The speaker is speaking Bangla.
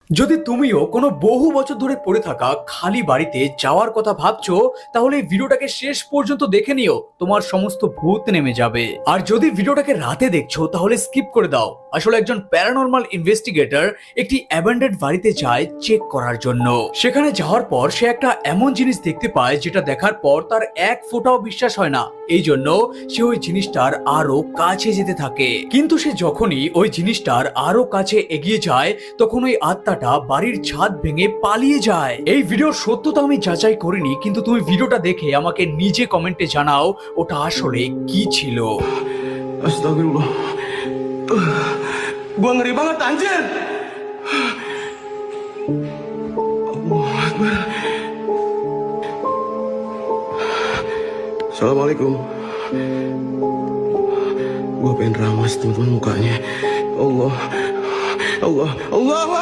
যদি তুমিও কোনো বহু বছর ধরে পড়ে থাকা খালি বাড়িতে যাওয়ার কথা ভাবছো, তাহলে এই ভিডিওটাকে শেষ পর্যন্ত দেখে নিও, তোমার সমস্ত ভূত নেমে যাবে। আর যদি ভিডিওটাকে রাতে দেখছো তাহলে স্কিপ করে দাও। আসলে একজন প্যারানরমাল ইনভেস্টিগেটর একটি অ্যাবান্ডেন্ড বাড়িতে যায় চেক করার জন্য। সেখানে যাওয়ার পর সে একটা এমন জিনিস দেখতে পায় যেটা দেখার পর তার এক ফোঁটাও বিশ্বাস হয় না। এই জন্য সে ওই জিনিসটার আরো কাছে যেতে থাকে। কিন্তু সে যখনই ওই জিনিসটার আরো কাছে এগিয়ে যায়, তখন ওই আত্মাটা বাড়ির ছাদ ভেঙে পালিয়ে যায়। এই ভিডিওর সত্যতা আমি যাচাই করিনি, কিন্তু তুমি ভিডিওটা দেখে আমাকে নিজে কমেন্টে জানাও ওটা আসলে কি ছিল। Astagfirullah. Gua ngeri banget anjir. Allahu Akbar. Assalamualaikum. Gua pengen ramas teman-teman mukanya. Allah. Allah. Allahu